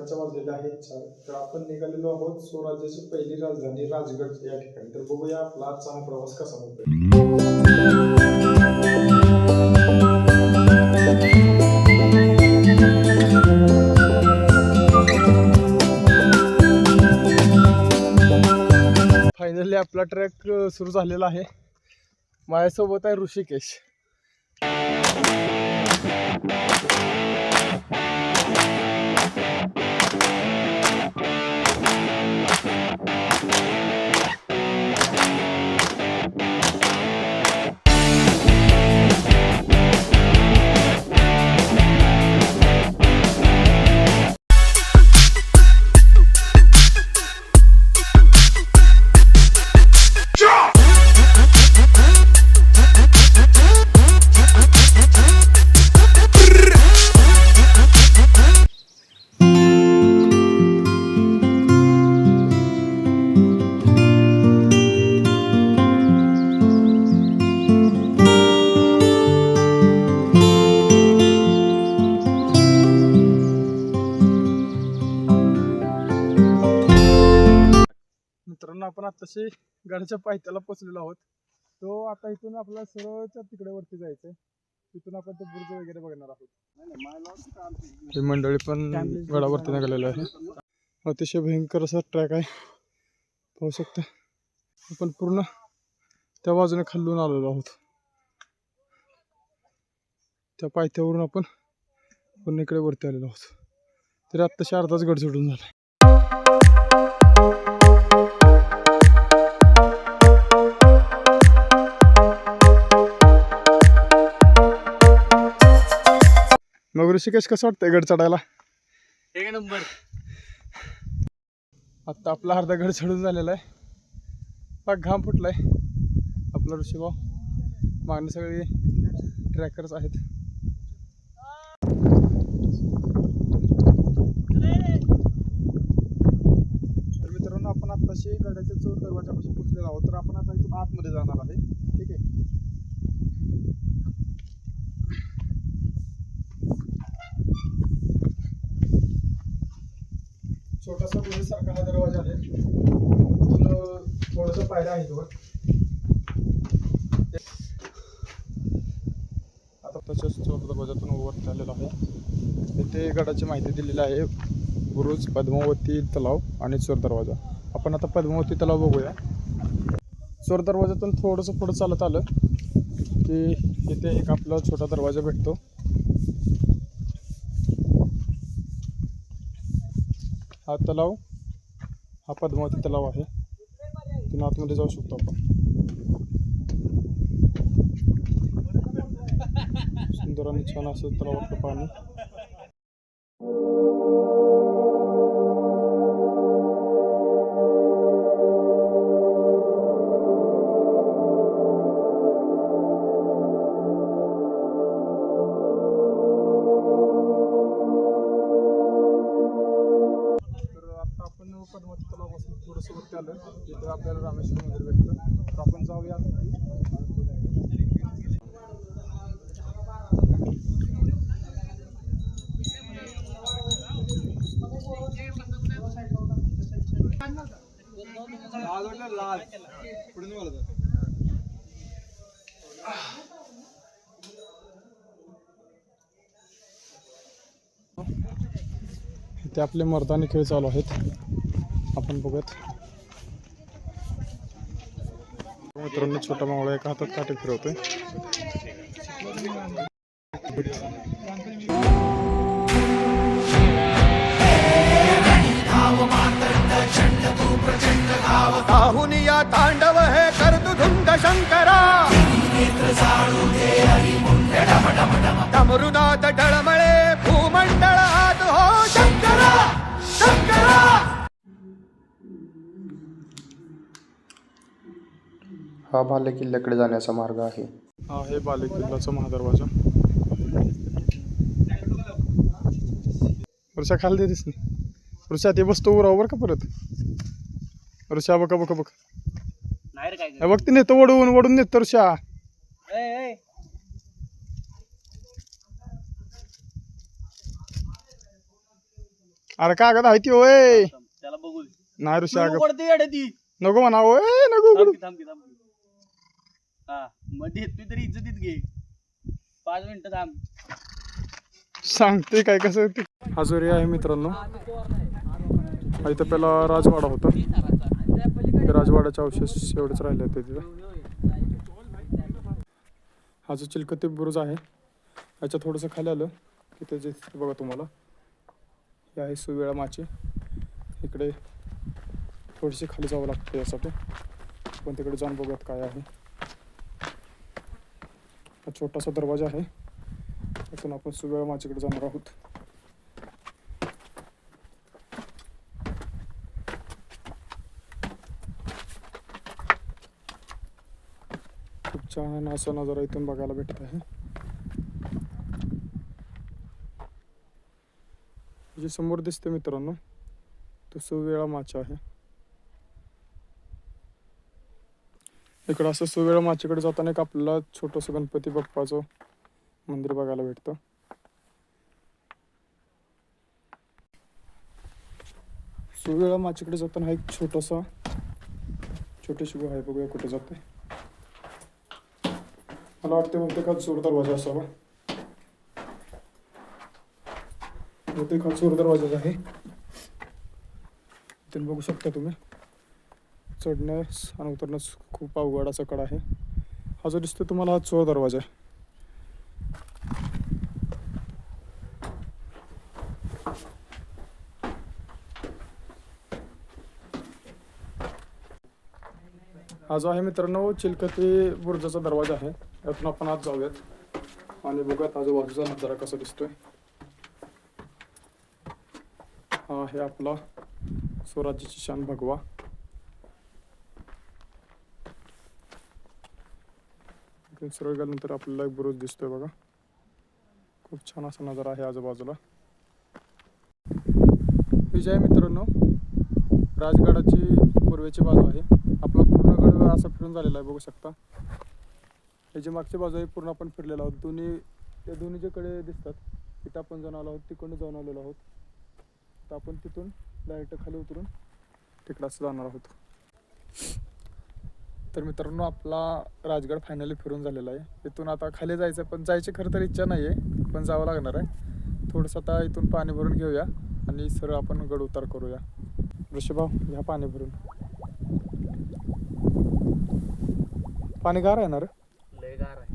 संध्याकाळच्या वाजलेल्या आहेत 4. तर आपण निघालेलो आहोत स्वराज्याची पहिली राजधानी राजगड या ठिकाणी. तर बघूया आपला आजचा हा प्रवास कसा होतोय. फायनली आपला ट्रॅक सुरू झालेला आहे. माझ्यासोबत आहे ऋषिकेश. मित्रांनो, आपण आताशी गडाच्या पायथ्याला पोहोचलेलो आहोत. तो आता इथून आपल्याला सरळच्या तिकडे वरती जायचंय. तिथून आपण ते बुर्ज वगैरे बघणार आहोत. ही मंडळी पण गडावरती निघालेलो आहे. अतिशय भयंकर असा ट्रॅक आहे, पाहू शकता. आपण पूर्ण त्या बाजूने खालून आलेलो आहोत. त्या पायथ्यावरून आपण पुन्हा इकडे वरती आलेलो आहोत. तरी आत्ताशी अर्धाच गड सोडून झाला. मग ऋषिकेश, कसं वाटतंय गड चढायला? एक नंबर. आता आपला अर्धा गड चढून झालेला आहे. पाक घाम फुटलाय. आपला ऋषीभाऊ, मागणी सगळे ट्रॅकर्स आहेत. तर मित्रांनो, आपण आताशी गडाच्या चोर दरवाजापाशी पोहोचलेलो आहोत. तर आपण आता इथून आतमध्ये जाणार आहे. ठीक आहे. छोटासा गुहेसारखा हा दरवाजा आहे. थोडस पायऱ्या आहेत वर. आता तसेच चोर दरवाजातून वरती आलेलो आहे. इथे गडाची माहिती दिलेली आहे. बुरुज, पद्मावती तलाव आणि चोर दरवाजा. आपण आता पद्मावती तलाव बघूया. चोर दरवाजातून थोडंसं पुढं चालत आलं की इथे एक आपला छोटा दरवाजा भेटतो. हा तलाव, हा पद्मावती तलाव आहे. तिथून आतमध्ये जाऊ शकतो आपण. सुंदर आणि छान असं तलावातलं पाणी. पद्मावती तलावापासून थोडंसं वरती आलं तिथं आपल्याला रामेश्वर मंदिर भेटतं. तर आपण जाऊया. इथे आपले मर्दानी खेळ चालू आहेत. आपण बघत. मित्रांनो, छोटा मावळा एका हातात काठी फिरवतोय. काहुनिया तांडव हे कर्तुधुंड शंकरा. डमरुनाथ डळमळे भूमंडळ हात हो शंकरा शंकरा. हा बाले किल्ल्याकडे जाण्याचा मार्ग आहे. हा आहे बाले किल्ल्याचा महादरवाजा. ऋषा खाली देतेस नाही. ऋषा ते बसतो उरावर का परत. ऋषा बघ बघ बघ. बघ ते नेतो वडून वडून नेतो ऋषा. अरे कागद आहे ती होय त्याला बघू दे. नाही ऋषा नको पडते येडे ती. नको म्हणा होय नको थांब की, थांब की, थांब की. हा मध्ये येतोय तरी इज्जतीत घे. 5 मिनिटं थांब. सांगते काय कसं ते हजोरी आहे मित्रांनो. इथं पहिला राजवाडा होता. त्या राजवाड्याचे अवशेष एवढेच राहिले होते तिथे. हा जो चिलकती बुरुज आहे याच्या थोडंसं खाली आलं की ते जे बघा तुम्हाला हे आहे सुवेळा माची. इकडे थोडीशी खाली जावं लागतं यासाठी, पण तिकडे जाऊन बघूयात काय आहे. हा छोटासा दरवाजा आहे, त्यातून आपण सुवेळा माचीकडे जाणार आहोत. खूप छान असा नजारा इथून बघायला भेटत आहे. जे समोर दिसते मित्रांनो तो सुवेळा माचा आहे. इकडं असं सुवेळा माचीकडे जाताना एक आपल्याला छोटंसं गणपती बाप्पाचं मंदिर बघायला भेटतं. सुवेळा माचीकडे जाताना एक छोटीशी गुहा आहे, बघूया कुठे जाते. मला वाटते बहुतेक हा चोर दरवाजा असावा. बहुतेक हा चोर दरवाजाच आहे. इथून बघू शकता तुम्ही चढण्यास आणि उतरण्यास खूप अवघड असा कडा आहे. हा जो दिसतो तुम्हाला हा चोर दरवाजा आहे. हा जो आहे मित्रांनो चिलकती बुरुजाचा दरवाजा आहे. यातून आपण आज जाऊयात आणि बघूयात आजूबाजूचा नजारा कसा दिसतोय. हा आहे आपला स्वराज्याची शान भगवा. सरळ गेल्यानंतर आपल्याला एक बुरुज दिसतोय बघा. खूप छान असा नजारा आहे आजूबाजूला. ही जी आहे मित्रांनो राजगडाची पूर्वेची बाजू आहे. आपला पूर्ण गड असा फिरून झालेला आहे, बघू शकता. याची मागची बाजू आहे पूर्ण आपण फिरलेलो आहोत. त्या दोन्ही जे कडे दिसतात तिथं आपण जाऊन आलो आहोत, तिकडून जाऊन आलेलो आहोत. तर आपण तिथून डायरेक्ट खाली उतरून तिकडं असं जाणार आहोत. तर मित्रांनो आपला राजगड फायनली फिरून झालेला आहे. इथून आता खाली जायचं, पण जायची खरं तर इच्छा नाही आहे, पण जावं लागणार आहे. थोडंसं आता इथून पाणी भरून घेऊया आणि सरळ आपण गड उतार करूया. ऋषभाव ह्या पाणी भरून. पाणी गार आहे ना रे? लय गार आहे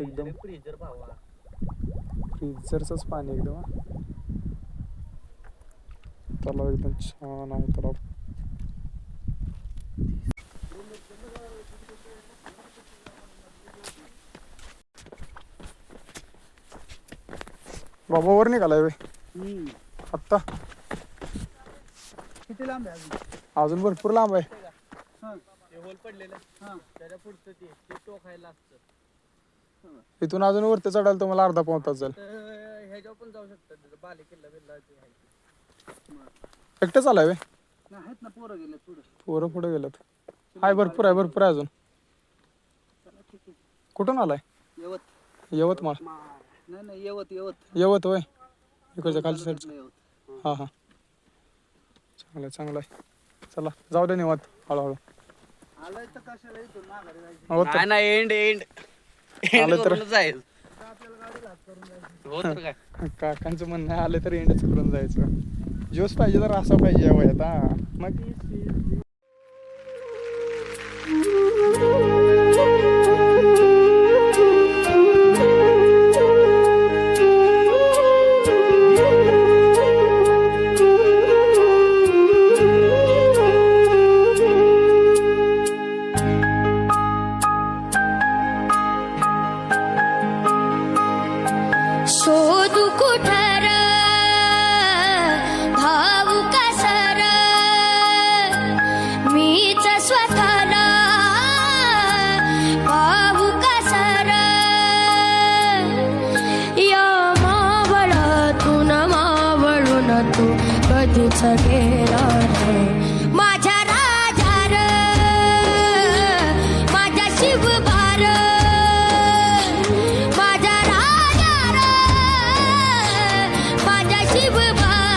एकदम फ्रीजर भावा. फ्रीजरचंच पाणी एकदम. तलाव एकदम छान आहे तलाव. बाबा वर निघालाय वे आत्ता. किती लांब आहे अजून भरपूर लांब आहे. ते होल पडलेलं त्याच्या पुढचं ते टोकायला असतं. इथून अजून वरती चढायला तुम्हाला अर्धा पाऊण तास जाईल. ह्याच्यावर पण जाऊ शकतात. बाले किल्ला बिल्ला एकटं चालाय वे? आहेत ना, पोरं गेले पुढे. पोरं पुढे गेलेत. हाय भरपूर आहे अजून. कुठून आलाय? यवतमाळ. नाही यवत यवत होय. इकडच्या खालच्या साईडचं. हा हा चांगलं आहे. चला जाऊ दे निवांत हळूहळू. आलाय तर कशाला इथून माघारी जायचं? हो तर. नाही एंड आलं तर जाईल. हो तर काय. काकांचं म्हणणं आहे, आलं तर एंडच करून जायचं. जोश पाहिजे तर असा पाहिजे या वयात. हा मग शोधू कुठर धावू कसर मीच स्वतःला पाहू कसर या मावळातून मावळून तू कधीच गेला नाही. माझ्या राजार माझ्या शिवबार माझ्या राजार माझ्या शिवबार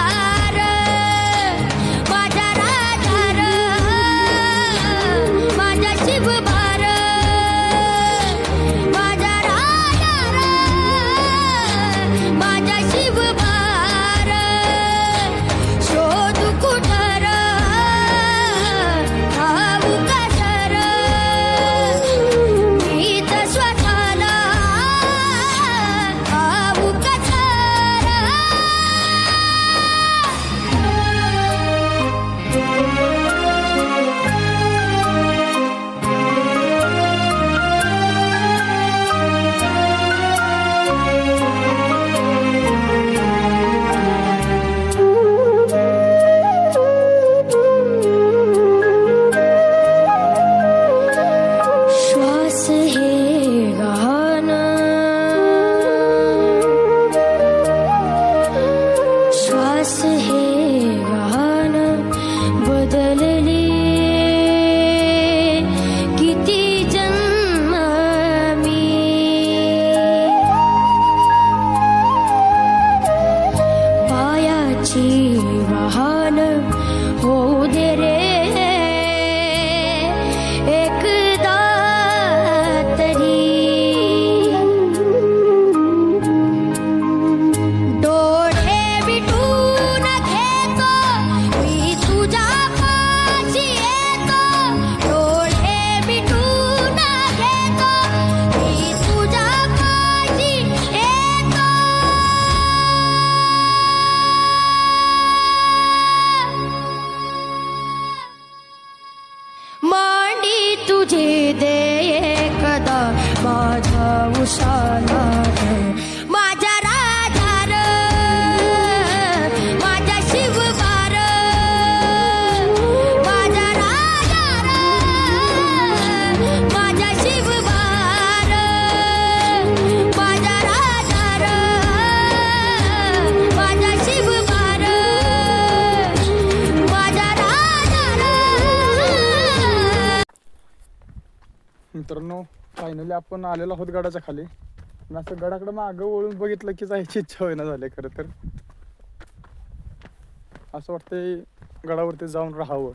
तुझी दे एकदा माझ्या उशाला माझ्या राजा र माझ्या शिवबार माझ्या राजा र माझ्या शिवबार माझ्या राजा र माझ्या शिवबार माझ्या राजा र. मित्रांनो फायनली आपण आलेलो आहोत गडाच्या खाली आणि असं गडाकडे मागं वळून बघितलं की जायची इच्छा होईना झाली खरं तर. असं वाटतंय गडावरती जाऊन राहावं.